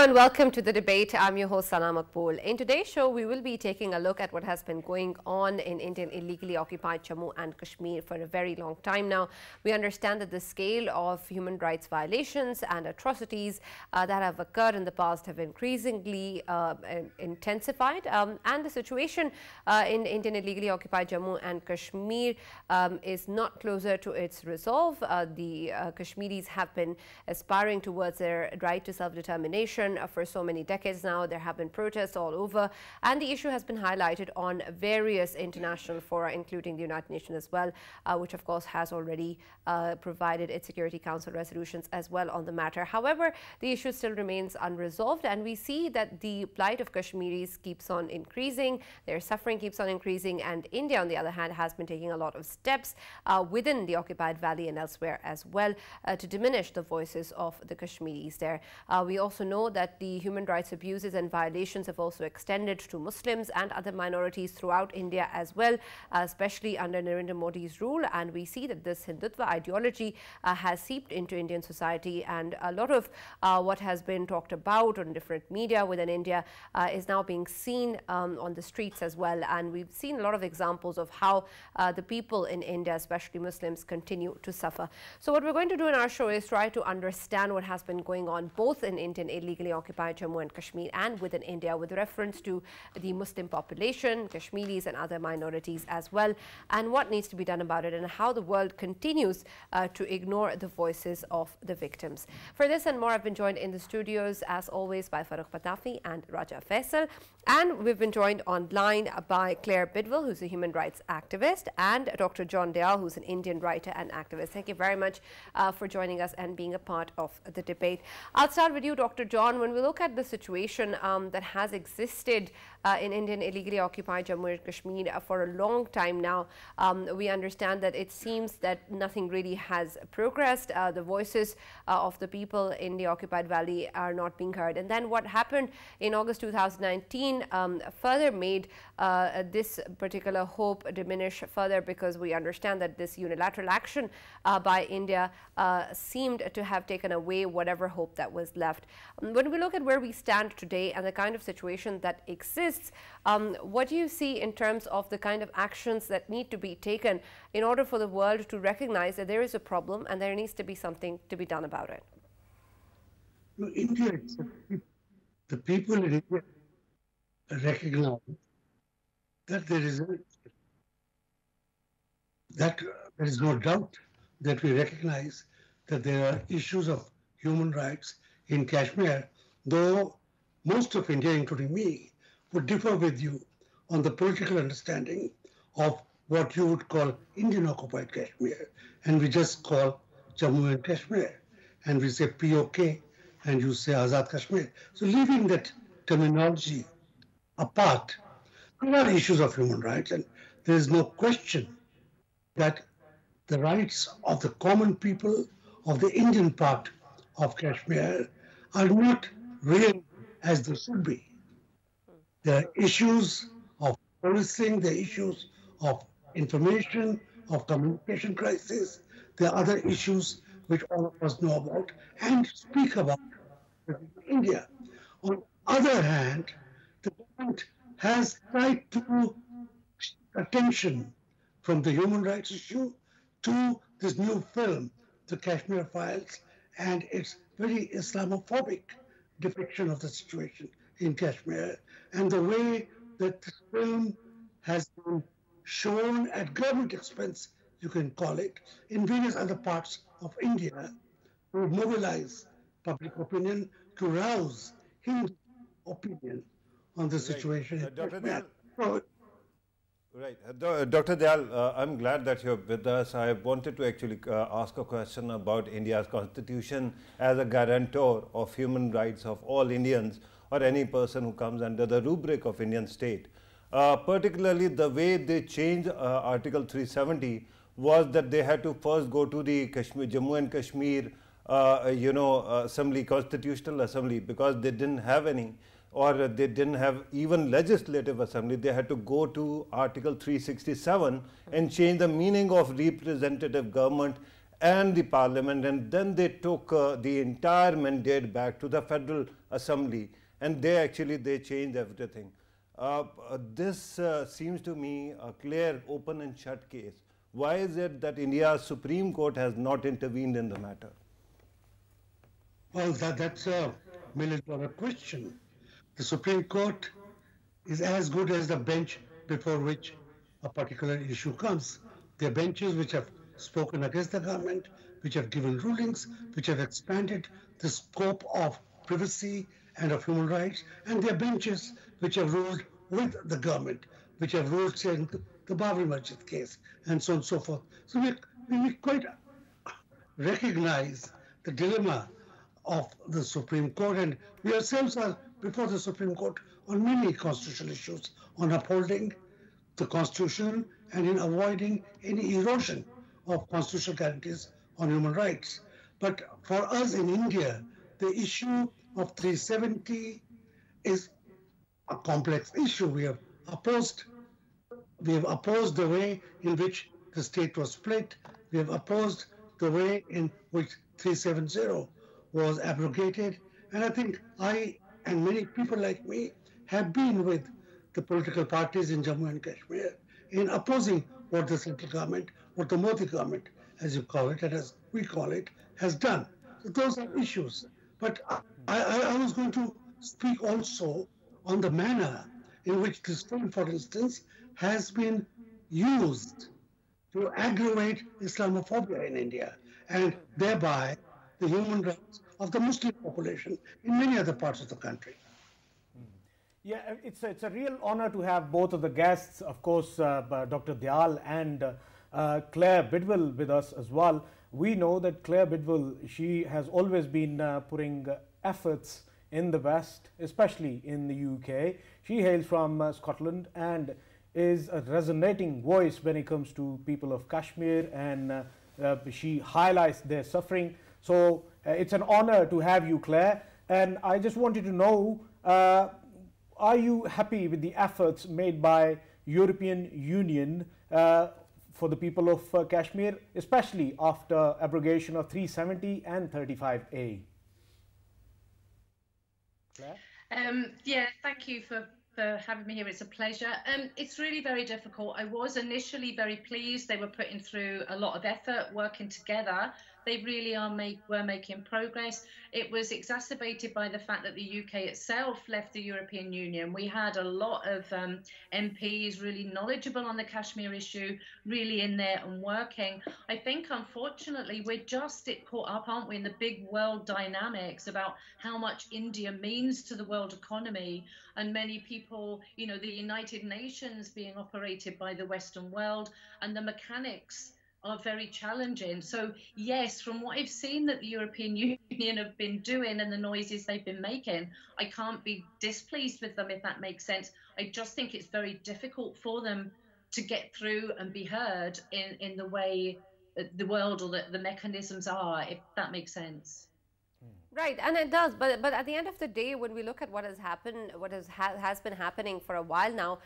Hello and welcome to the debate. I'm your host Sana Maqbool. In today's show, we will be taking a look at what has been going on in Indian illegally occupied Jammu and Kashmir for a very long time now. We understand that the scale of human rights violations and atrocities that have occurred in the past have increasingly intensified, and the situation in Indian illegally occupied Jammu and Kashmir is not closer to its resolve. The Kashmiris have been aspiring towards their right to self-determination for so many decades now. There have been protests all over, and the issue has been highlighted on various international fora, including the United Nations as well, which of course has already provided its Security Council resolutions as well on the matter. However, the issue still remains unresolved, and we see that the plight of Kashmiris keeps on increasing, their suffering keeps on increasing, and India, on the other hand, has been taking a lot of steps within the occupied valley and elsewhere as well to diminish the voices of the Kashmiris there. We also know that the human rights abuses and violations have also extended to Muslims and other minorities throughout India as well, especially under Narendra Modi's rule. And we see that this Hindutva ideology has seeped into Indian society, and a lot of what has been talked about on different media within India is now being seen on the streets as well. And we've seen a lot of examples of how the people in India, especially Muslims, continue to suffer. So what we're going to do in our show is try to understand what has been going on both in Indian illegally occupied Jammu and Kashmir and within India with reference to the Muslim population, Kashmiris and other minorities as well, and what needs to be done about it, and how the world continues to ignore the voices of the victims. For this and more, I've been joined in the studios as always by Farrukh Pitafi and Raja Faisal, and we've been joined online by Claire Bidwell, who's a human rights activist, and Dr. John Dayal, who's an Indian writer and activist. Thank you very much for joining us and being a part of the debate. I'll start with you, Dr. John. When we look at the situation that has existed in Indian illegally occupied Jammu and Kashmir for a long time now, we understand that it seems that nothing really has progressed. The voices of the people in the occupied valley are not being heard. And then what happened in August 2019 further made this particular hope diminish further, because we understand that this unilateral action by India seemed to have taken away whatever hope that was left. When we look at where we stand today and the kind of situation that exists, what do you see in terms of the kind of actions that need to be taken in order for the world to recognize that there is a problem and there needs to be something to be done about it? No, India, the people in India recognize that there is no doubt that we recognize that there are issues of human rights in Kashmir, though most of India, including me, would differ with you on the political understanding of what you would call Indian occupied Kashmir, and we just call Jammu and Kashmir, and we say POK, and you say Azad Kashmir. So leaving that terminology apart, there are issues of human rights, and there is no question that the rights of the common people of the Indian part of Kashmir are not real as they should be. There are issues of policing, there are issues of information, of communication crisis. There are other issues which all of us know about and speak about in India. On the other hand, the government has tried to attention from the human rights issue to this new film, The Kashmir Files, and its very Islamophobic depiction of the situation in Kashmir, and the way that this film has been shown at government expense, you can call it, in various other parts of India to mobilize public opinion, to rouse Hindu opinion on the situation in Kashmir. Right. Dr. Dayal, I'm glad that you're with us. I wanted to actually ask a question about India's constitution as a guarantor of human rights of all Indians or any person who comes under the rubric of Indian state. Particularly the way they changed Article 370 was that they had to first go to the Jammu and Kashmir Assembly, Constitutional Assembly, because they didn't have any, or they didn't have even legislative assembly. They had to go to Article 367 and change the meaning of representative government and the parliament, and then they took the entire mandate back to the Federal Assembly, and they changed everything. This seems to me a clear open and shut case. Why is it that India's Supreme Court has not intervened in the matter? Well, that's a million-dollar question. The Supreme Court is as good as the bench before which a particular issue comes. There are benches which have spoken against the government, which have given rulings, which have expanded the scope of privacy and of human rights, and there are benches which have ruled with the government, which have ruled, say, in the Babri Masjid case, and so on and so forth. So we quite recognize the dilemma of the Supreme Court, and we ourselves are before the Supreme Court on many constitutional issues, on upholding the Constitution and in avoiding any erosion of constitutional guarantees on human rights. But for us in India, the issue of 370 is a complex issue. We have opposed the way in which the state was split. We have opposed the way in which 370 was abrogated. And I think I and many people like me have been with the political parties in Jammu and Kashmir in opposing what the central government, what the Modi government, as you call it, and as we call it, has done. So those are issues. But I was going to speak also on the manner in which this film, for instance, has been used to aggravate Islamophobia in India, and thereby the human rights of the Muslim population in many other parts of the country. Yeah, it's a real honor to have both of the guests, of course, Dr. Dayal and Claire Bidwell with us as well. We know that Claire Bidwell, she has always been putting efforts in the West, especially in the UK. She hails from Scotland and is a resonating voice when it comes to people of Kashmir, and she highlights their suffering. So it's an honor to have you, Claire. And I just wanted to know, are you happy with the efforts made by European Union for the people of Kashmir, especially after abrogation of 370 and 35A? Claire? Yeah, thank you for having me here. It's a pleasure. It's really very difficult. I was initially very pleased. They were putting through a lot of effort, working together. They really were making progress. It was exacerbated by the fact that the UK itself left the European Union. We had a lot of MPs really knowledgeable on the Kashmir issue, really in there and working. I think, unfortunately, we're just caught up, aren't we, in the big world dynamics about how much India means to the world economy. And many people, you know, the United Nations being operated by the Western world, and the mechanics are very challenging. So yes, from what I've seen that the European Union have been doing and the noises they've been making, I can't be displeased with them, if that makes sense. I just think it's very difficult for them to get through and be heard in the way the world or the mechanisms are, if that makes sense. Right, and it does, but at the end of the day, when we look at what has happened, what has been happening for a while now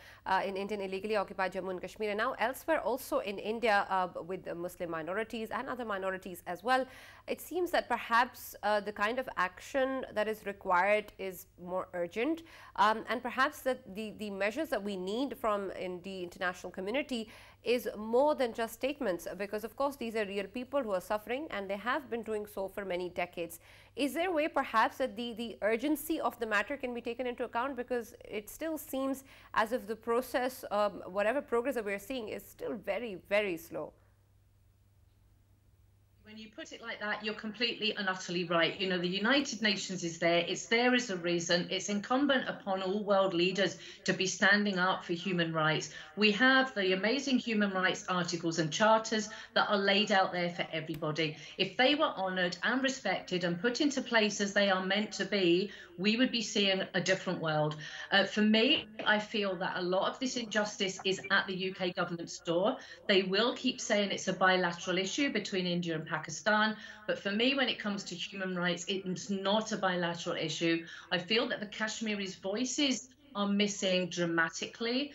in Indian illegally occupied Jammu and Kashmir, and now elsewhere also in India with the Muslim minorities and other minorities as well, it seems that perhaps the kind of action that is required is more urgent, and perhaps that the measures that we need from in the international community is more than just statements, because of course these are real people who are suffering, and they have been doing so for many decades. Is there a way perhaps that the urgency of the matter can be taken into account, because it still seems as if the process, whatever progress that we're seeing, is still very, very slow? When you put it like that, you're completely and utterly right. You know, the United Nations is there. It's there as a reason. It's incumbent upon all world leaders to be standing up for human rights. We have the amazing human rights articles and charters that are laid out there for everybody. If they were honoured and respected and put into place as they are meant to be, we would be seeing a different world. For me, I feel that a lot of this injustice is at the UK government's door. They will keep saying it's a bilateral issue between India and Pakistan, but for me, when it comes to human rights, it's not a bilateral issue. I feel that the Kashmiris' voices are missing dramatically.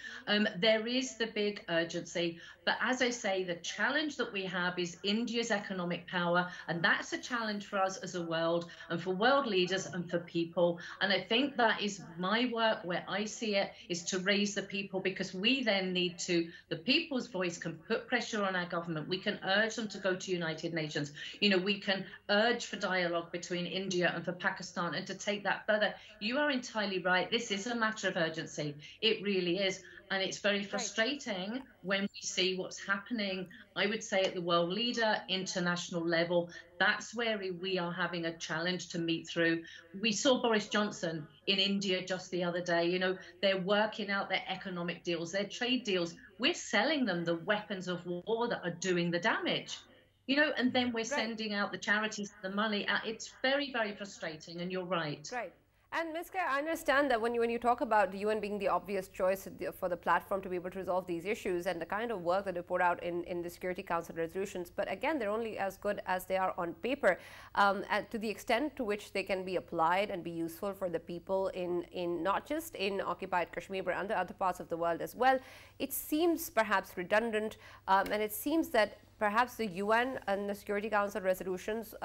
There is the big urgency, but as I say, the challenge that we have is India's economic power, and that's a challenge for us as a world and for world leaders and for people. And I think that is my work, where I see it, is to raise the people, because we then need to, the people's voice can put pressure on our government. We can urge them to go to United Nations. You know, we can urge for dialogue between India and for Pakistan and to take that further. You are entirely right. This is a matter of urgency. It really is. And it's very frustrating when we see what's happening, I would say, at the world leader, international level. That's where we are having a challenge to meet through. We saw Boris Johnson in India just the other day. You know, they're working out their economic deals, their trade deals. We're selling them the weapons of war that are doing the damage. You know, and then we're sending out the charities the money. It's very, very frustrating, and you're right. Right. And Ms. Clare, I understand that when you talk about the UN being the obvious choice for the platform to be able to resolve these issues and the kind of work that they put out in the Security Council resolutions, but again, they're only as good as they are on paper. And to the extent to which they can be applied and be useful for the people in not just in occupied Kashmir, but other parts of the world as well, it seems perhaps redundant, and it seems that perhaps the UN and the Security Council resolutions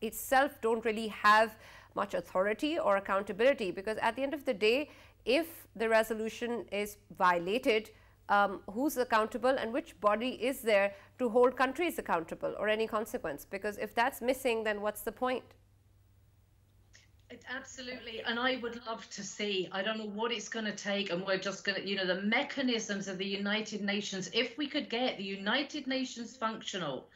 itself don't really have much authority or accountability, because at the end of the day, if the resolution is violated, who's accountable and which body is there to hold countries accountable or any consequence? Because if that's missing, then what's the point? Absolutely. And I would love to see, I don't know what it's going to take, and we're just going to, you know, the mechanisms of the United Nations. If we could get the United Nations functional,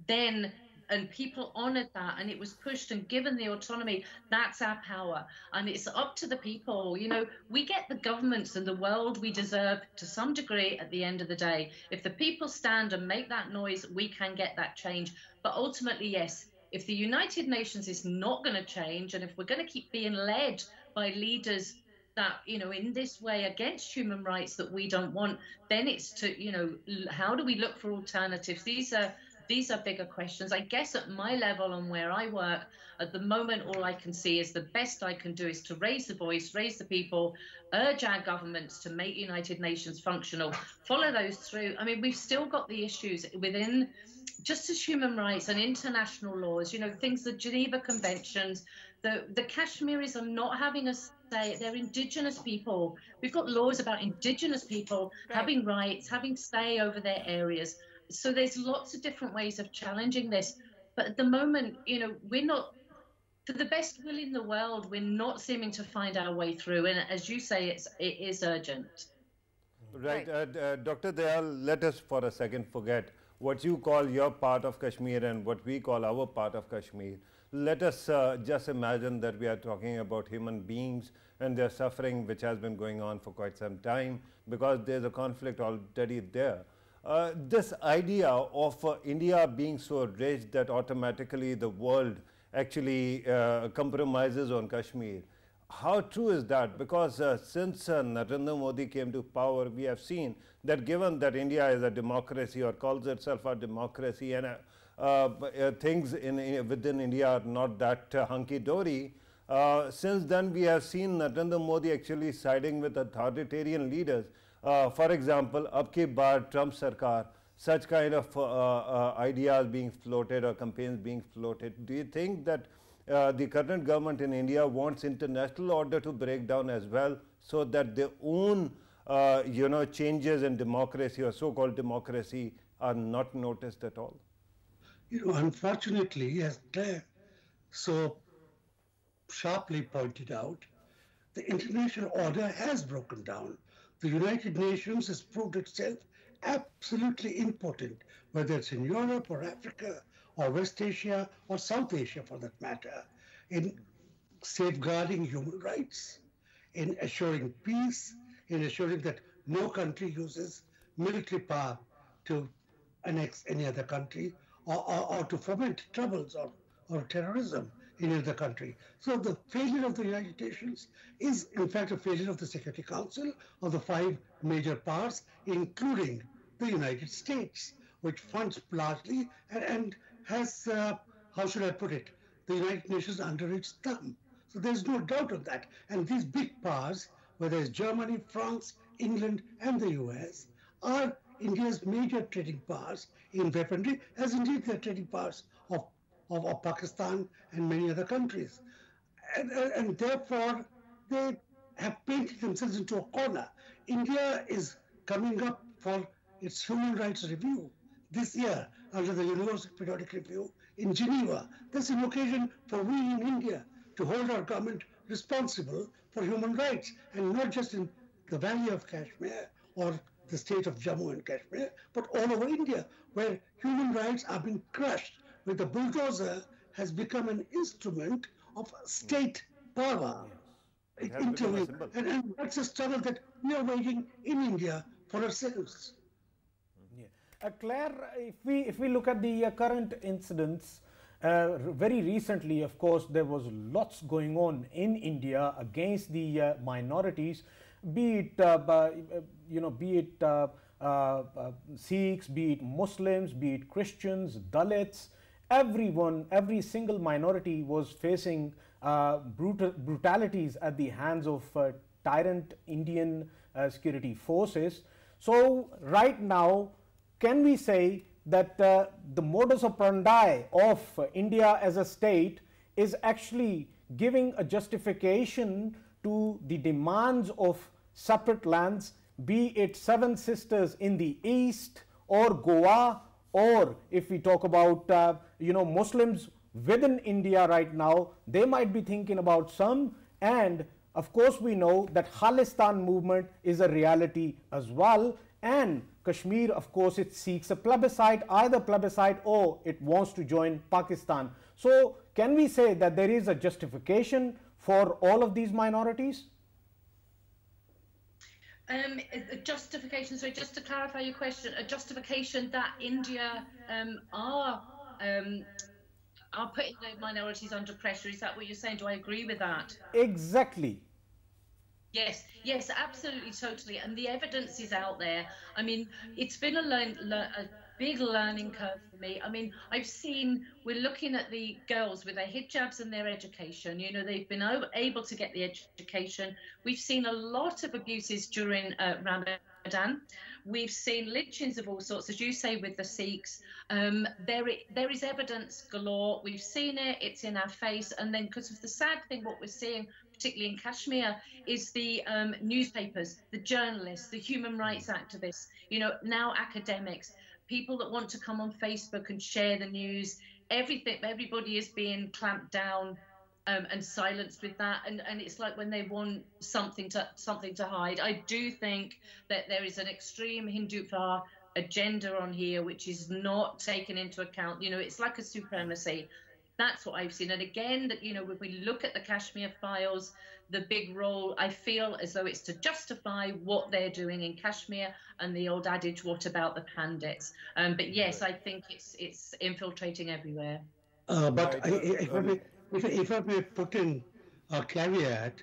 then, and people honored that, and it was pushed and given the autonomy, that's our power. And it's up to the people. You know, we get the governments and the world we deserve to some degree at the end of the day. If the people stand and make that noise, we can get that change. But ultimately, yes, if the United Nations is not going to change, and if we're going to keep being led by leaders that, you know, in this way against human rights that we don't want, then it's to, you know, how do we look for alternatives? These are bigger questions. I guess at my level and where I work, at the moment, all I can see is the best I can do is to raise the voice, raise the people, urge our governments to make United Nations functional, follow those through. I mean, we've still got the issues within just as human rights and international laws, you know, things, the Geneva Conventions, the Kashmiris are not having a say. They're indigenous people. We've got laws about indigenous people having rights, having say over their areas. So there's lots of different ways of challenging this. But at the moment, you know, we're not, to the best will in the world, we're not seeming to find our way through. And as you say, it is urgent. Right. Dr. Dayal, let us for a second forget what you call your part of Kashmir and what we call our part of Kashmir. Let us just imagine that we are talking about human beings and their suffering, which has been going on for quite some time, because there's a conflict already there. This idea of India being so rich that automatically the world actually compromises on Kashmir, how true is that? Because since Narendra Modi came to power, we have seen that given that India is a democracy or calls itself a democracy, and things within India are not that hunky-dory, since then we have seen Narendra Modi actually siding with authoritarian leaders. For example, ab ki baar Trump Sarkar, such kind of ideas being floated or campaigns being floated. Do you think that the current government in India wants international order to break down as well, so that their own changes in democracy or so-called democracy are not noticed at all? You know, unfortunately, as Claire so sharply pointed out, the international order has broken down. The United Nations has proved itself absolutely impotent, whether it's in Europe or Africa or West Asia or South Asia for that matter, in safeguarding human rights, in assuring peace, in assuring that no country uses military power to annex any other country or to foment troubles or terrorism in another country. So the failure of the United Nations is in fact a failure of the Security Council of the 5 major powers, including the United States, which funds largely and has, how should I put it, the United Nations under its thumb. So there's no doubt of that. And these big powers whether it's Germany, France, England, and the US, are India's major trading powers in weaponry, as indeed they're trading powers of Pakistan and many other countries. And therefore, they have painted themselves into a corner. India is coming up for its human rights review this year under the Universal Periodic Review in Geneva. This is an occasion for we in India to hold our government responsible for human rights, and not just in the Valley of Kashmir or the state of Jammu and Kashmir, but all over India, where human rights are being crushed, where the bulldozer has become an instrument of state power. It has become a symbol. And that's a struggle that we are waging in India for ourselves. Claire, if we look at the current incidents, very recently, of course, there was lots going on in India against the minorities, be it Sikhs, be it Muslims, be it Christians, Dalits. Everyone, every single minority was facing brutalities at the hands of tyrant Indian security forces. So right now, can we say that the modus operandi of India as a state is actually giving a justification to the demands of separate lands, be it Seven Sisters in the east or Goa, or if we talk about Muslims within India right now, they might be thinking about some, and of course we know that Khalistan movement is a reality as well, and Kashmir, of course, it seeks a plebiscite, either plebiscite or it wants to join Pakistan. So can we say that there is a justification for all of these minorities? A justification, sorry, just to clarify your question, a justification that India are putting the minorities under pressure. Is that what you're saying? Do I agree with that? Exactly. Yes, yes, absolutely, totally. And the evidence is out there. I mean, it's been a big learning curve for me. I mean, we're looking at the girls with their hijabs and their education. You know, they've been able to get the education. We've seen a lot of abuses during Ramadan. We've seen lynchings of all sorts, as you say, with the Sikhs. There is evidence galore. We've seen it. It's in our face. And then, because of the sad thing, what we're seeing, particularly in Kashmir, is the newspapers, the journalists, the human rights activists, now academics, people that want to come on Facebook and share the news. Everybody is being clamped down and silenced with that, and it's like when they want something to hide. I do think that there is an extreme Hindutva agenda on here, which is not taken into account. It's like a supremacy. That's what I've seen. And again, that when we look at the Kashmir files, the big role, I feel as though it's to justify what they're doing in Kashmir, and the old adage, what about the pandits? But yes, I think it's infiltrating everywhere. But if I may put in a caveat,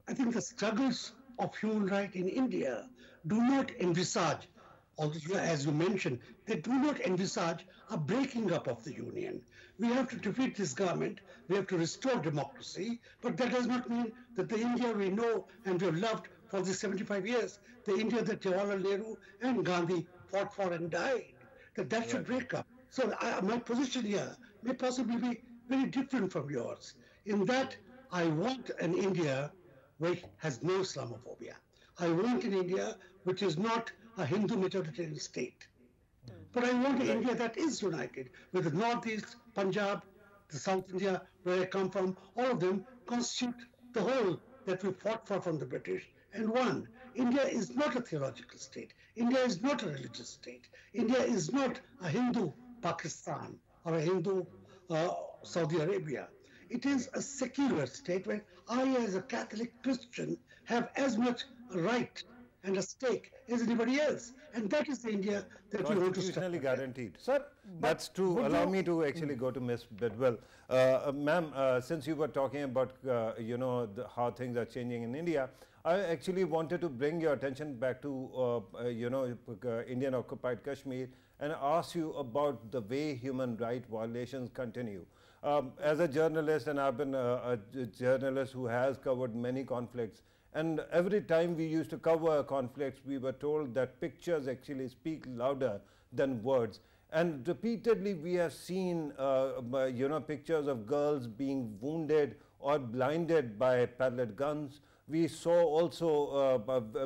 I think the struggles of human rights in India do not envisage, although as you mentioned, they do not envisage a breaking up of the union. We have to defeat this government, we have to restore democracy, but that does not mean that the India we know and we have loved for these 75 years, the India that Jawaharlal Nehru and Gandhi fought for and died, that should break up. So my position here may possibly be very different from yours, in that I want an India which has no Islamophobia. I want an India which is not a Hindu majoritarian state. But I want an India that is united with the Northeast, Punjab, the South India, where I come from. All of them constitute the whole that we fought for from the British and won. India is not a theological state. India is not a religious state. India is not a Hindu Pakistan or a Hindu Saudi Arabia. It is a secular state where I, as a Catholic Christian, have as much right and a stake as anybody else. And that is the India that we want to constitutionally guaranteed. Sir, that's true. Allow me to actually go to Ms. Bidwell. Ma'am, since you were talking about, how things are changing in India, I actually wanted to bring your attention back to, Indian occupied Kashmir and ask you about the way human rights violations continue. As a journalist, and I've been a journalist who has covered many conflicts, And every time we used to cover conflicts, we were told that pictures actually speak louder than words. And repeatedly we have seen pictures of girls being wounded or blinded by pellet guns. We saw also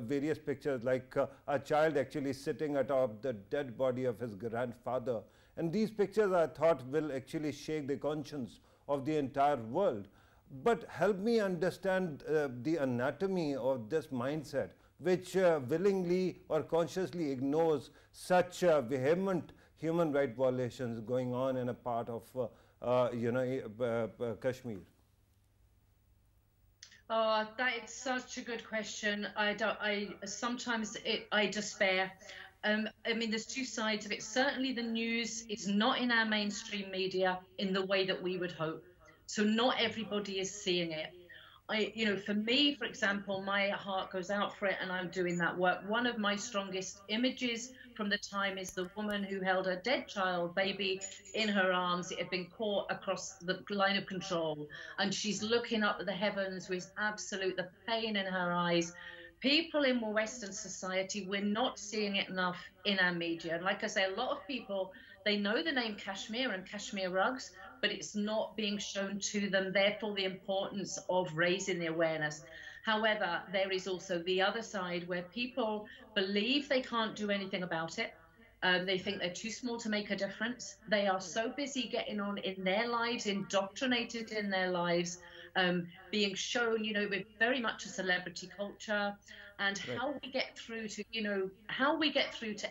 various pictures like a child actually sitting atop the dead body of his grandfather. And these pictures, I thought, will actually shake the conscience of the entire world. But help me understand the anatomy of this mindset, which willingly or consciously ignores such vehement human rights violations going on in a part of Kashmir. Oh, that is such a good question. Sometimes I despair. I mean, there's two sides of it. Certainly the news is not in our mainstream media in the way that we would hope. So not everybody is seeing it. For me, for example, my heart goes out for it and I'm doing that work. One of my strongest images from the time is the woman who held her dead child baby in her arms. It had been caught across the line of control and she's looking up at the heavens with the pain in her eyes. People in Western society, we're not seeing it enough in our media. And like I say, a lot of people, they know the name Kashmir and Kashmir rugs, but it's not being shown to them, therefore the importance of raising the awareness. However, there is also the other side where people believe they can't do anything about it. They think they're too small to make a difference. They are so busy getting on in their lives, indoctrinated in their lives, being shown, with very much a celebrity culture. And how we get through to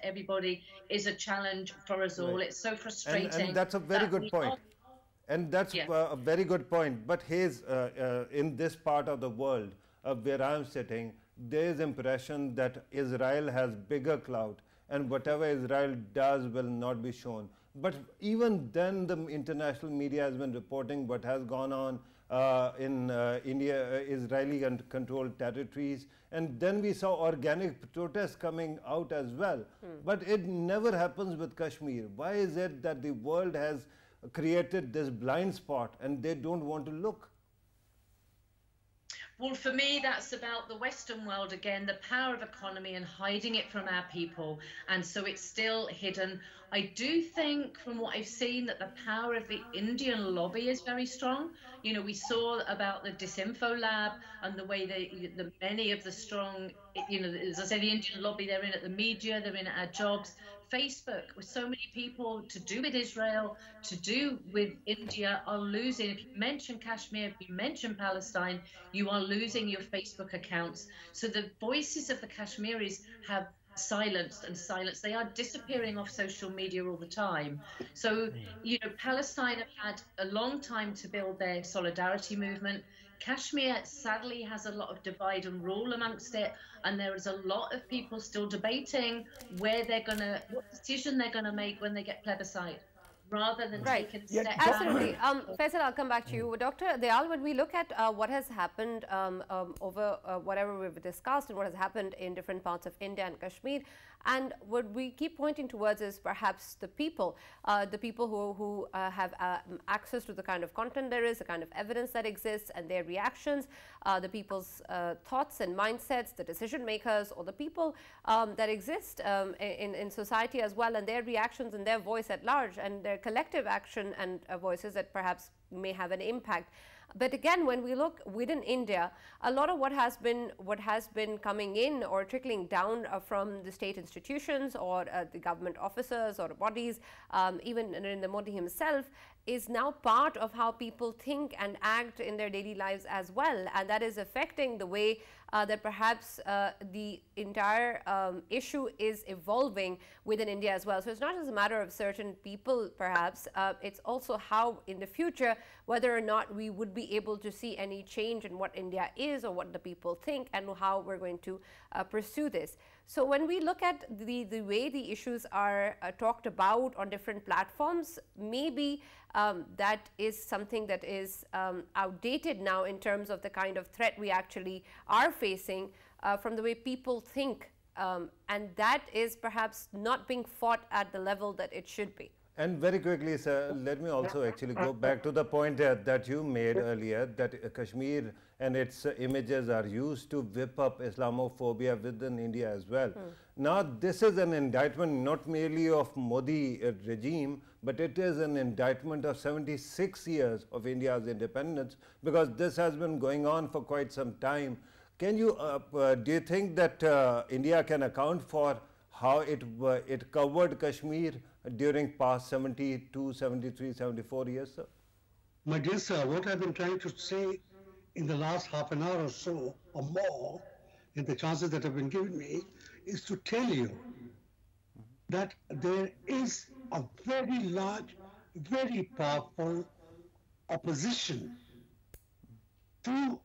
everybody is a challenge for us all. It's so frustrating. And that's a very good point. And that's a very good point. But in this part of the world where I'm sitting, there is impression that Israel has bigger clout and whatever Israel does will not be shown. But even then, the international media has been reporting what has gone on in Israeli-controlled territories. And then we saw organic protests coming out as well. But it never happens with Kashmir. Why is it that the world has created this blind spot and they don't want to look? Well, for me, that's about the Western world again, the power of economy and hiding it from our people. And so it's still hidden. I do think from what I've seen that the power of the Indian lobby is very strong. We saw about the Disinfo Lab and the way the many of the strong, as I say, the Indian lobby, they're in at the media, they're in at our jobs. Facebook, with so many people to do with Israel, to do with India, are losing. If you mention Kashmir, if you mention Palestine, you are losing your Facebook accounts. So the voices of the Kashmiris have silenced and silenced. They are disappearing off social media all the time. So, Palestine have had a long time to build their solidarity movement. Kashmir sadly has a lot of divide and rule amongst it, and there is a lot of people still debating what decision they're gonna make when they get plebiscite, rather than taking a step back. Absolutely. Faisal, I'll come back to you. Dr. Dayal, when we look at what has happened over whatever we've discussed and what has happened in different parts of India and Kashmir, and what we keep pointing towards is perhaps the people who have access to the kind of content there is, the kind of evidence that exists and their reactions, the people's thoughts and mindsets, the decision makers or the people that exist in society as well, and their reactions and their voice at large and their collective action and voices that perhaps may have an impact. But again, when we look within India, a lot of what has been coming in or trickling down from the state institutions or the government officers or bodies, even Narendra Modi himself, is now part of how people think and act in their daily lives as well. And that is affecting the way that perhaps the entire issue is evolving within India as well. So it's not just a matter of certain people, perhaps. It's also how in the future, whether or not we would be able to see any change in what India is or what the people think and how we're going to pursue this. So when we look at the way the issues are talked about on different platforms, maybe that is something that is outdated now in terms of the kind of threat we actually are facing from the way people think. And that is perhaps not being fought at the level that it should be. And very quickly, sir, let me also actually go back to the point that you made earlier, that Kashmir and its images are used to whip up Islamophobia within India as well. Now, this is an indictment not merely of Modi regime, but it is an indictment of 76 years of India's independence, because this has been going on for quite some time. Can you, do you think that India can account for how it covered Kashmir during past 72, 73, 74 years, sir? My dear sir, what I've been trying to say in the last half an hour or so, or more, in the chances that have been given me, is to tell you that there is a very large, very powerful opposition to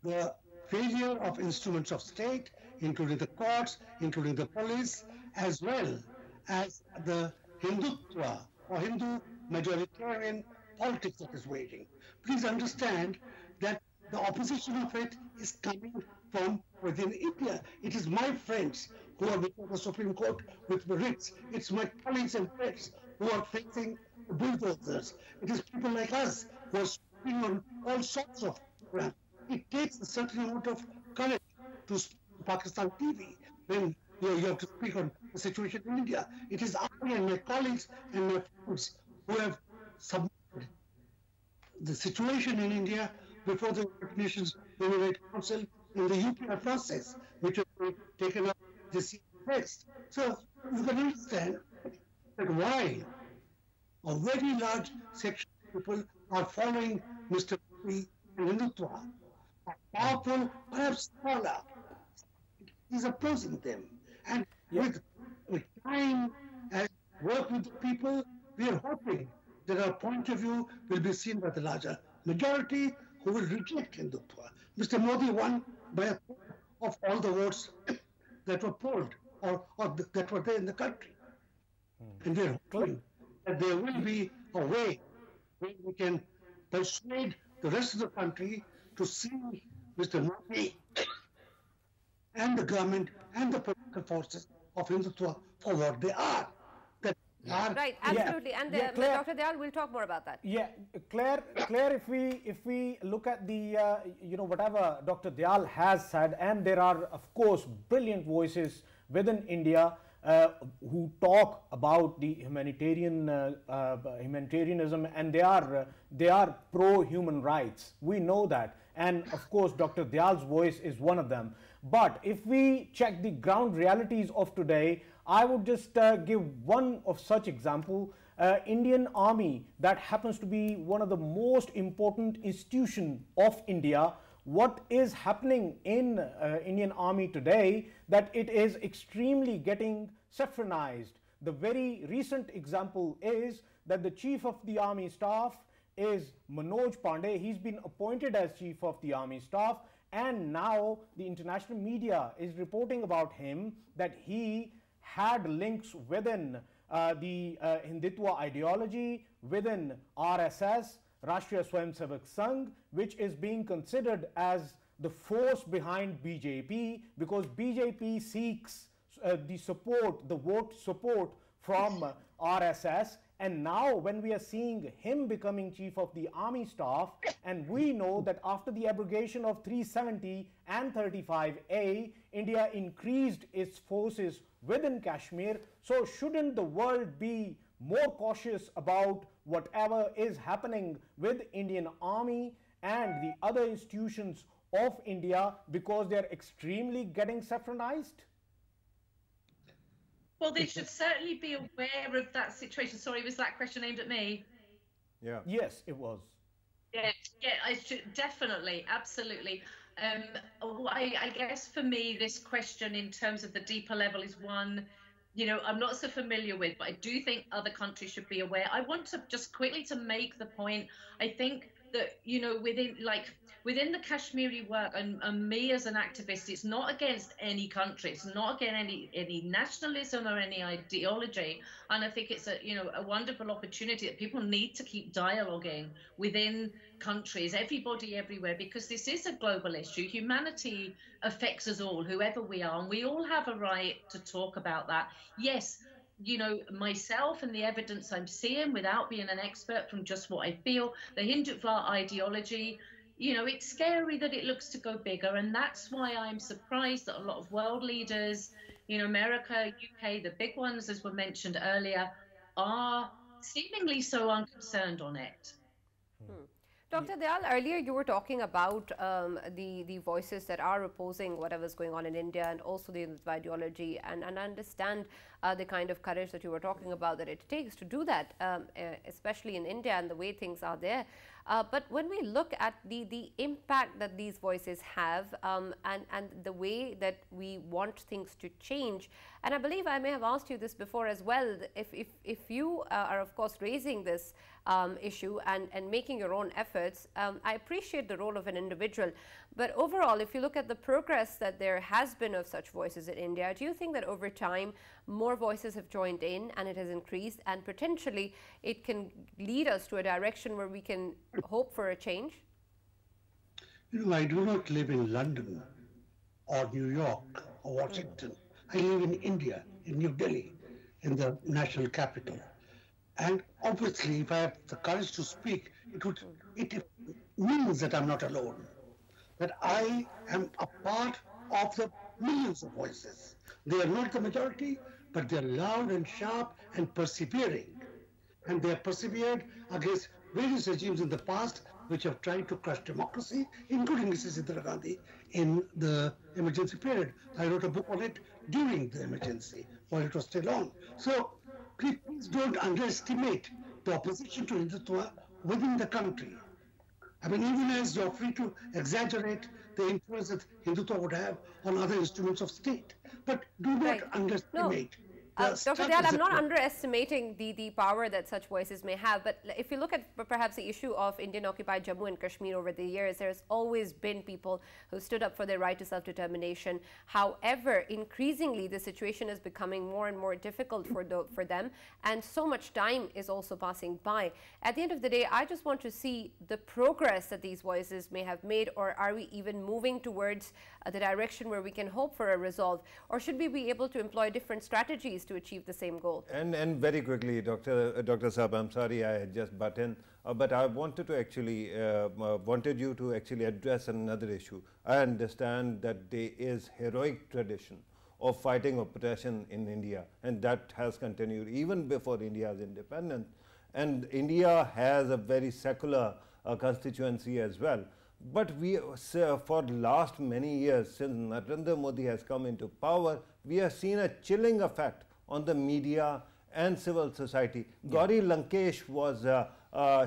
the failure of instruments of state, including the courts, including the police, as well as the Hindutva or Hindu majoritarian politics that is waging. Please understand that the opposition of it is coming from within India. It is my friends who are before the Supreme Court with writs. It's my colleagues and friends who are facing bulldozers. It is people like us who are speaking on all sorts of programs. It takes a certain amount of courage to speak on Pakistan TV when you have to speak on the situation in India. It is I and my colleagues and my friends who have submitted the situation in India before the United Nations Human Rights Council in the UPR process, which has been taken up this year next. So you can understand that why a very large section of people are following Mr. Modi and Hindutva. A powerful, perhaps smaller, is opposing them. And with time and work with the people, we are hoping that our point of view will be seen by the larger majority who will reject Hindutva. Mr. Modi won by a third of all the votes that were polled or that were there in the country. And we are hoping that there will be a way where we can persuade the rest of the country to see Mr. Modi and the government and the political forces of Hindutva for what they are. Right, absolutely. And Claire, Dr. Dayal, we'll talk more about that. Yeah, Claire, if we look at the whatever Dr. Dayal has said, and there are of course brilliant voices within India who talk about the humanitarianism, and they are pro human rights. We know that, and of course Dr. Dayal's voice is one of them. But if we check the ground realities of today, I would just give one of such example. Indian Army, that happens to be one of the most important institution of India. What is happening in Indian Army today, that it is extremely getting saffronized. The very recent example is that the Chief of the Army Staff is Manoj Pandey. He's been appointed as Chief of the Army Staff, and now the international media is reporting about him that he had links within the Hindutva ideology, within RSS, Rashtriya Swayamsevak Sangh, which is being considered as the force behind BJP, because BJP seeks the support, the vote support from RSS. And now when we are seeing him becoming Chief of the Army Staff, and we know that after the abrogation of 370 and 35A, India increased its forces within Kashmir. So shouldn't the world be more cautious about whatever is happening with Indian Army and the other institutions of India, because they're extremely getting saffronized? Well, they should certainly be aware of that situation. Sorry, was that question aimed at me? Yeah. Yes, it was. Yeah, I should definitely, absolutely. I guess for me, this question in terms of the deeper level is one, I'm not so familiar with, but I do think other countries should be aware. I want to just quickly to make the point. I think that, within the Kashmiri work, and me as an activist, it's not against any country, it's not against any nationalism or any ideology. And I think it's a wonderful opportunity that people need to keep dialoguing within countries, everybody everywhere, because this is a global issue. Humanity affects us all, whoever we are, and we all have a right to talk about that. Yes, myself and the evidence I'm seeing, without being an expert, from just what I feel, the Hindutva ideology it's scary that it looks to go bigger. And that's why I'm surprised that a lot of world leaders, America, UK, the big ones, as were mentioned earlier, are seemingly so unconcerned on it. Dr. Dayal, earlier you were talking about the voices that are opposing whatever's going on in India and also the ideology, and I understand the kind of courage that you were talking about that it takes to do that, especially in India and the way things are there. But when we look at the impact that these voices have and the way that we want things to change, and I believe I may have asked you this before as well, if you are of course raising this issue and making your own efforts, I appreciate the role of an individual. But overall, if you look at the progress that there has been of such voices in India, do you think that over time more voices have joined in and it has increased, and potentially it can lead us to a direction where we can hope for a change? I do not live in London or New York or Washington. I live in India, in New Delhi, in the national capital. And obviously, if I have the courage to speak, it means that I'm not alone, that I am a part of the millions of voices. They are not the majority, but they're loud and sharp and persevering. And they have persevered against various regimes in the past which have tried to crush democracy, including Mrs. Indira Gandhi in the emergency period. I wrote a book on it during the emergency while it was still on. So please don't underestimate the opposition to Hindutva within the country. I mean, even as you're free to exaggerate the influence that Hindutva would have on other instruments of state. But do not underestimate. Dr. Dayal, I'm not underestimating the power that such voices may have, but if you look at perhaps the issue of Indian-occupied Jammu and Kashmir over the years, there's always been people who stood up for their right to self-determination. However, increasingly, the situation is becoming more and more difficult for them, and so much time is also passing by. At the end of the day, I just want to see the progress that these voices may have made, or are we even moving towards the direction where we can hope for a resolve, or should we be able to employ different strategies to achieve the same goal? And very quickly, Dr. Saab, I'm sorry I had just butt in, but I wanted to actually wanted you to actually address another issue. I understand that there is heroic tradition of fighting oppression in India, and that has continued even before India's independence. And India has a very secular constituency as well. But we, for the last many years, since Narendra Modi has come into power, we have seen a chilling effect on the media and civil society. Gauri Lankesh was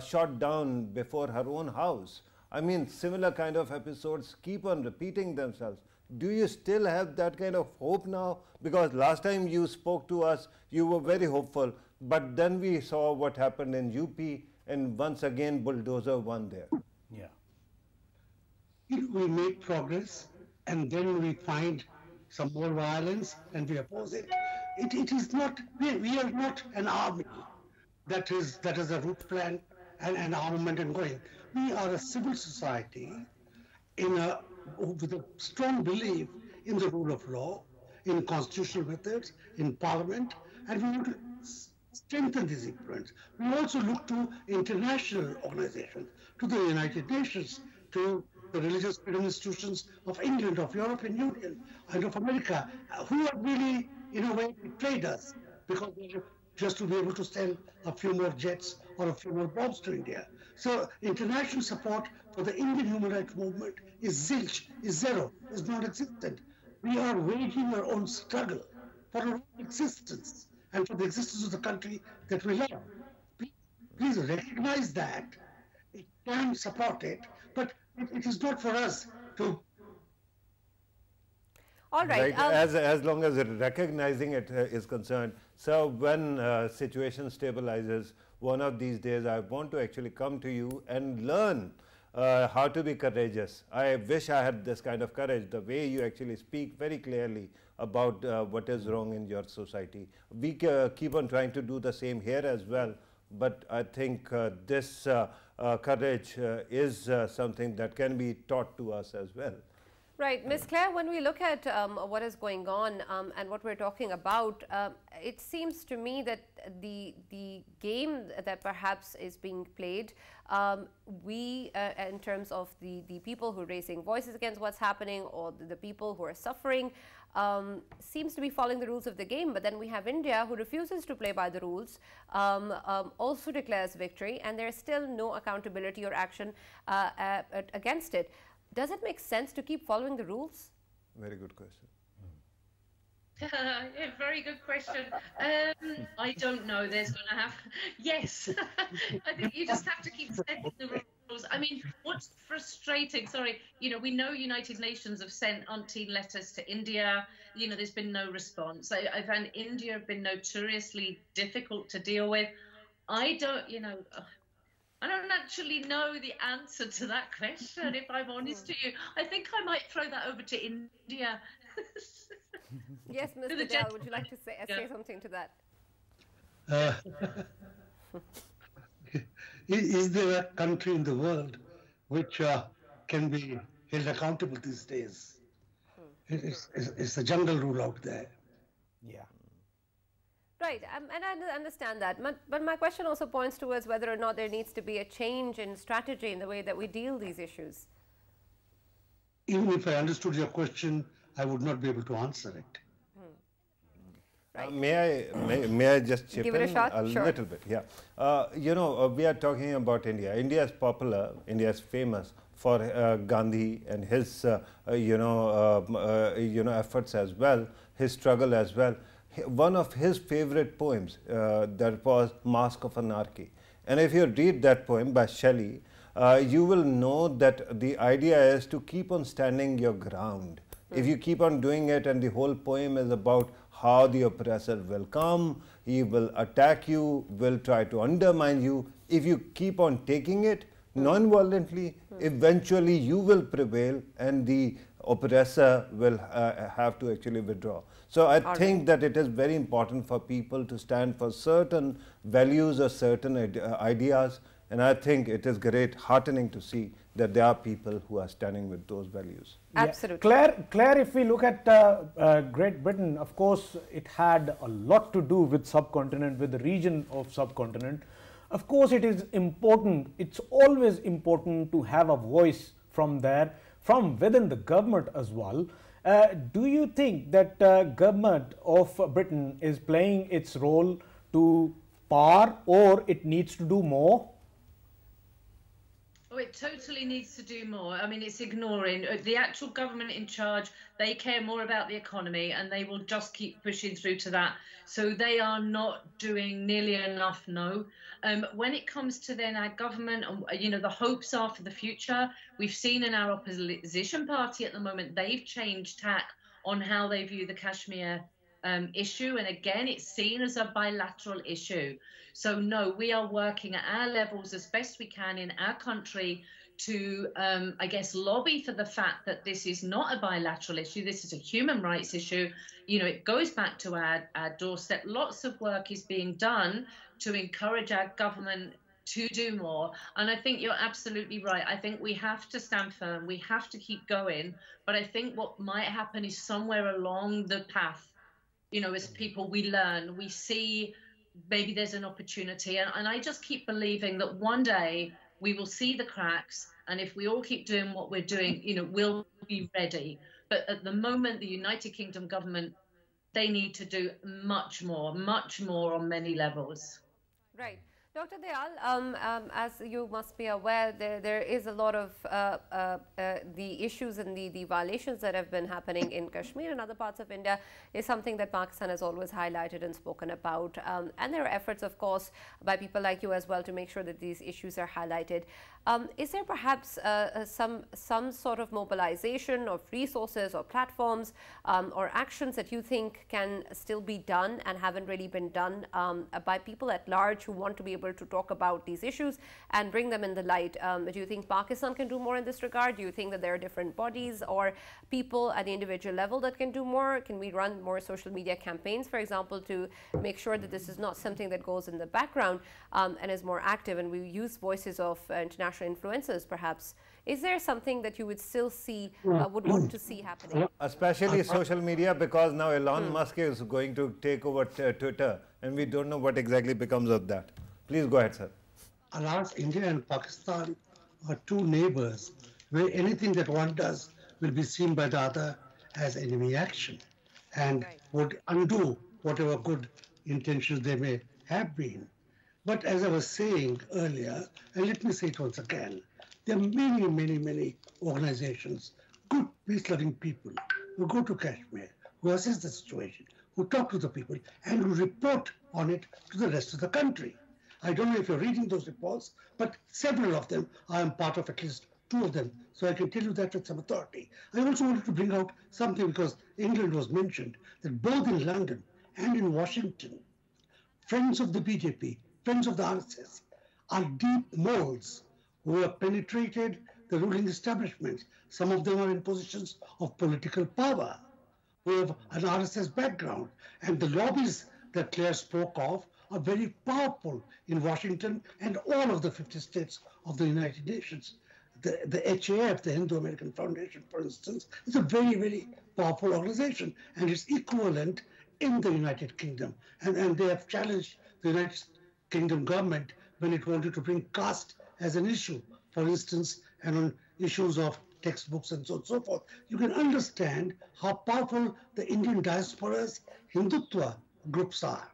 shot down before her own house. I mean, similar kind of episodes keep on repeating themselves. Do you still have that kind of hope now? Because last time you spoke to us, you were very hopeful, but then we saw what happened in UP, and once again bulldozer won there. Yeah. We make progress, and then we find some more violence, and we oppose it. It is not, we are not an army that is a route plan and armament and going. We are a civil society with a strong belief in the rule of law, in constitutional methods, in parliament, and we want to strengthen these influence. We also look to international organizations, to the United Nations, to the religious freedom institutions of England, of European Union, and of America, who are really, in a way, betrayed us because they just to be able to send a few more jets or a few more bombs to India. So international support for the Indian human rights movement is zilch, is zero, is non-existent. We are waging our own struggle for our own existence and for the existence of the country that we love. Please recognize that. It can support it, but it is not for us to. All right. As long as recognizing it is concerned. So when situation stabilizes, one of these days I want to actually come to you and learn how to be courageous. I wish I had this kind of courage, the way you actually speak very clearly about what is wrong in your society. We keep on trying to do the same here as well, but I think this courage is something that can be taught to us as well. Right, Ms. Claire, when we look at what is going on and what we're talking about, it seems to me that the game that perhaps is being played, in terms of the people who are raising voices against what's happening, or the people who are suffering, seems to be following the rules of the game. But then we have India, who refuses to play by the rules, also declares victory, and there's still no accountability or action against it. Does it make sense to keep following the rules? Very good question. Yeah, very good question. I don't know. There's going to have... Yes. I think you just have to keep setting the rules. I mean, what's frustrating, sorry, you know, we know United Nations have sent umpteen letters to India. You know, there's been no response. I found India have been notoriously difficult to deal with. I don't, you know... I don't actually know the answer to that question, if I'm honest to you. I think I might throw that over to India. Yes, Mr. Dell, would you like to say something to that? Is there a country in the world which can be held accountable these days? It's the jungle rule out there. Yeah. Right, and I understand that. But my question also points towards whether or not there needs to be a change in strategy in the way that we deal these issues. Even if I understood your question, I would not be able to answer it. Right. May I just chip Give it a shot? Sure. little bit? Yeah. You know, we are talking about India. India is popular. India is famous for Gandhi and his efforts as well, his struggle as well. One of his favorite poems that was Mask of Anarchy. And if you read that poem by Shelley, you will know that the idea is to keep on standing your ground. If you keep on doing it, and the whole poem is about how the oppressor will come, he will attack you, will try to undermine you. If you keep on taking it non-violently, eventually you will prevail and the oppressor will have to actually withdraw. So I think that it is very important for people to stand for certain values or certain ideas, and I think it is great, heartening to see that there are people who are standing with those values. Yeah. Absolutely. Claire, if we look at Great Britain, of course, it had a lot to do with subcontinent, with the region of subcontinent. Of course, it is important, it's always important to have a voice from there, from within the government as well. Do you think that government of Britain is playing its role to par, or it needs to do more? Oh, it totally needs to do more. I mean, it's ignoring the actual government in charge. They care more about the economy, and they will just keep pushing through to that. So they are not doing nearly enough, no. When it comes to then our government, you know, the hopes are for the future. We've seen in our opposition party at the moment, they've changed tack on how they view the Kashmir issue. And again, it's seen as a bilateral issue. So no, we are working at our levels as best we can in our country to, I guess, lobby for the fact that this is not a bilateral issue. This is a human rights issue. You know, it goes back to our doorstep. Lots of work is being done to encourage our government to do more. And I think you're absolutely right. I think we have to stand firm. We have to keep going. But I think what might happen is somewhere along the path, you know, as people, we learn, we see maybe there's an opportunity. And I just keep believing that one day we will see the cracks. And if we all keep doing what we're doing, you know, we'll be ready. But at the moment, the United Kingdom government, they need to do much more on many levels. Right. Dr. Dayal, as you must be aware, there is a lot of the issues and the violations that have been happening in Kashmir and other parts of India is something that Pakistan has always highlighted and spoken about. And there are efforts, of course, by people like you as well to make sure that these issues are highlighted. Is there perhaps some sort of mobilization of resources or platforms or actions that you think can still be done and haven't really been done by people at large who want to be able to talk about these issues and bring them in the light? Do you think Pakistan can do more in this regard? Do you think that there are different bodies or people at the individual level that can do more? Can we run more social media campaigns, for example, to make sure that this is not something that goes in the background and is more active, and we use voices of international influencers perhaps Is there something that you would still see, would want to see happening? Especially social media, because now Elon Musk is going to take over Twitter, and we don't know what exactly becomes of that. Please go ahead, sir. Alas, India and Pakistan are two neighbors where anything that one does will be seen by the other as enemy action and would undo whatever good intentions they may have been. But as I was saying earlier, and let me say it once again, there are many, many, many organizations, good peace-loving people who go to Kashmir, who assess the situation, who talk to the people, and who report on it to the rest of the country. I don't know if you're reading those reports, but several of them, I am part of at least 2 of them, so I can tell you that with some authority. I also wanted to bring out something because England was mentioned, that both in London and in Washington, friends of the BJP, friends of the RSS, are deep moles who have penetrated the ruling establishment. Some of them are in positions of political power, who have an RSS background. And the lobbies that Claire spoke of are very powerful in Washington and all of the 50 states of the United Nations. The HAF, the Hindu-American Foundation, for instance, is a very, very powerful organization, and it's equivalent in the United Kingdom. And they have challenged the United Kingdom government when it wanted to bring caste as an issue, for instance, and on issues of textbooks and so on and so forth. You can understand how powerful the Indian diaspora's Hindutva groups are.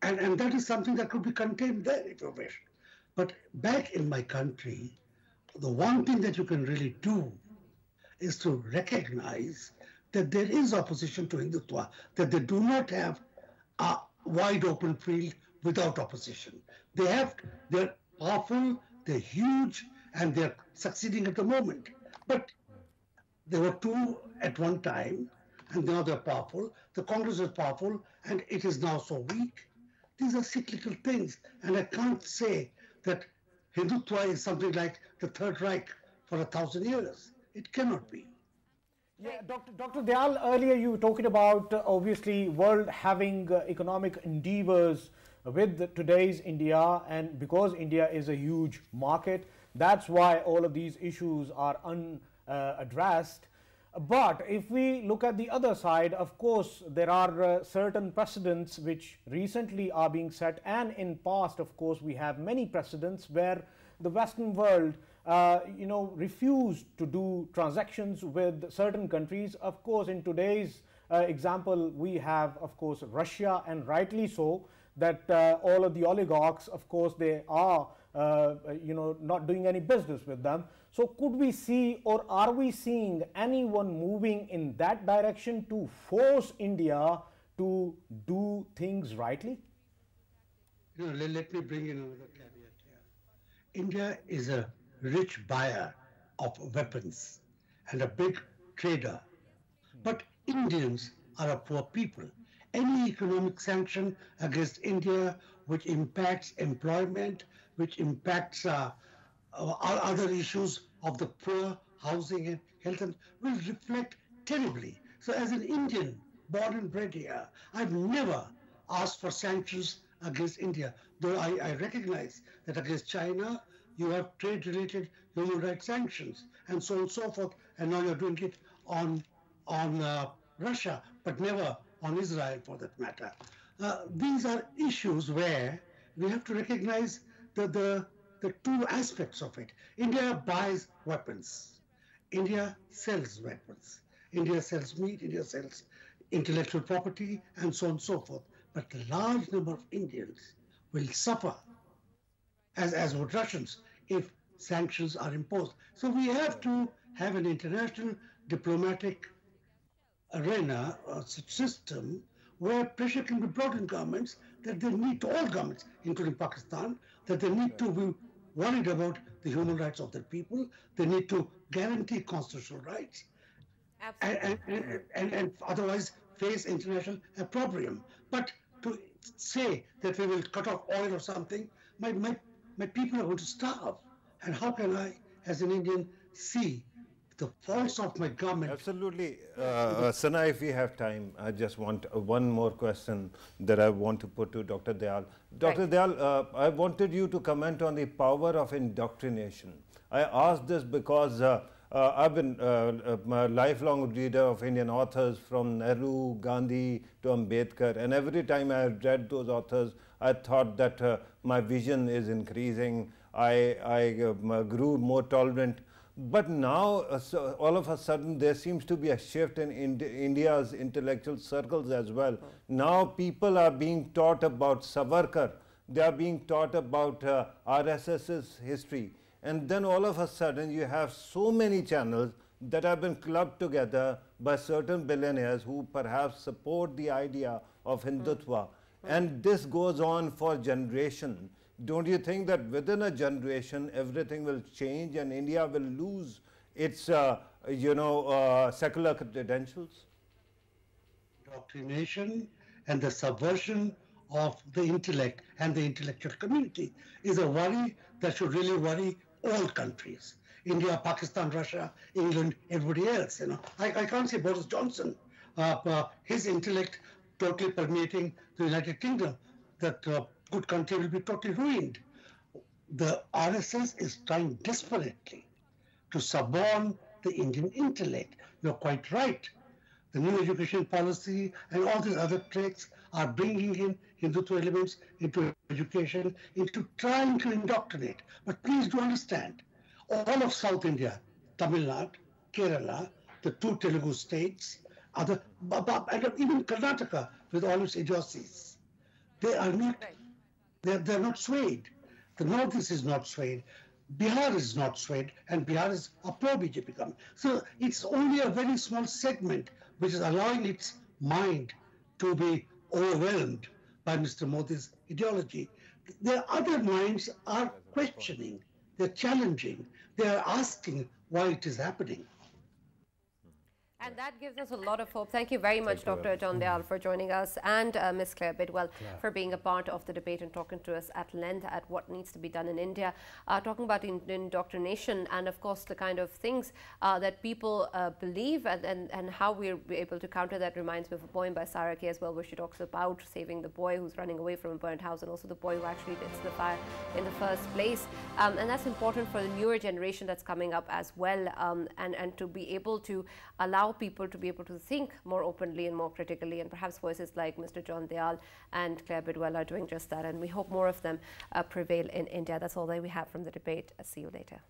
And that is something that could be contained there if you wish. But back in my country, the one thing that you can really do is to recognize that there is opposition to Hindutva, that they do not have a wide open field without opposition. They're powerful, they're huge, and they're succeeding at the moment. But there were 2 at one time, and now they're powerful. The Congress is powerful, and it is now so weak. These are cyclical things, and I can't say that Hindutva is something like the Third Reich for 1,000 years. It cannot be. Yeah, Dr. Dayal, earlier you were talking about obviously world having economic endeavors with today's India, and because India is a huge market, that's why all of these issues are unaddressed. But if we look at the other side, of course, there are certain precedents which recently are being set, and in past, of course, we have many precedents where the Western world refused to do transactions with certain countries. Of course, in today's example, we have, of course, Russia, and rightly so, that all of the oligarchs, of course, they are not doing any business with them. So could we see, or are we seeing anyone moving in that direction to force India to do things rightly? Let me bring in another caveat here. India is a rich buyer of weapons and a big trader. But Indians are a poor people. Any economic sanction against India which impacts employment, which impacts other issues of the poor, housing and health, will reflect terribly. So as an Indian born and bred here, I've never asked for sanctions against India, though I recognize that against China, you have trade-related human rights sanctions and so on and so forth, and now you're doing it on Russia, but never on Israel for that matter. These are issues where we have to recognize the 2 aspects of it. India buys weapons. India sells weapons. India sells meat, India sells intellectual property, and so on and so forth. But a large number of Indians will suffer, as would Russians, if sanctions are imposed. So we have to have an international diplomatic arena or system where pressure can be brought on governments, that they need to, all governments, including Pakistan, that they need to be worried about the human rights of their people. They need to guarantee constitutional rights. And otherwise face international opprobrium. But to say that we will cut off oil or something, my people are going to starve. And how can I, as an Indian, see the faults of my government? Absolutely. Sana, if we have time, I just want one more question that I want to put to Dr. Dayal. Dr. Dayal, I wanted you to comment on the power of indoctrination. I ask this because I've been a lifelong reader of Indian authors from Nehru, Gandhi to Ambedkar, and every time I read those authors, I thought that my vision is increasing. I grew more tolerant. But now, so all of a sudden, there seems to be a shift in India's intellectual circles as well. Now people are being taught about Savarkar. They are being taught about RSS's history. And then all of a sudden, you have so many channels that have been clubbed together by certain billionaires who perhaps support the idea of Hindutva. And this goes on for generations. Don't you think that within a generation, everything will change and India will lose its, secular credentials? Indoctrination and the subversion of the intellect and the intellectual community is a worry that should really worry all countries. India, Pakistan, Russia, England, everybody else. I can't say Boris Johnson, his intellect totally permeating the United Kingdom, that good country will be totally ruined. The RSS is trying desperately to suborn the Indian intellect. You're quite right. The new education policy and all these other tricks are bringing in Hindutva elements into education, into trying to indoctrinate. But please do understand, all of South India, Tamil Nadu, Kerala, the two Telugu states, and even Karnataka with all its idiocies, they are not, they're not swayed. The Northeast is not swayed. Bihar is not swayed, and Bihar is a pro-BJP government. So it's only a very small segment which is allowing its mind to be overwhelmed by Mr. Modi's ideology. Their other minds are questioning, they're challenging, they're asking why it is happening. And that gives us a lot of hope. Thank you very much, Dr. John Dayal, for joining us, and Ms. Claire Bidwell for being a part of the debate and talking to us at length at what needs to be done in India, talking about indoctrination and, of course, the kind of things that people believe and how we're able to counter that. Reminds me of a poem by Sarah Kay as well, where she talks about saving the boy who's running away from a burnt house and also the boy who actually lit the fire in the first place. And that's important for the newer generation that's coming up as well, and to be able to allow people to be able to think more openly and more critically, and perhaps voices like Mr. John Dayal and Claire Bidwell are doing just that, and we hope more of them prevail in India. That's all that we have from the debate. See you later.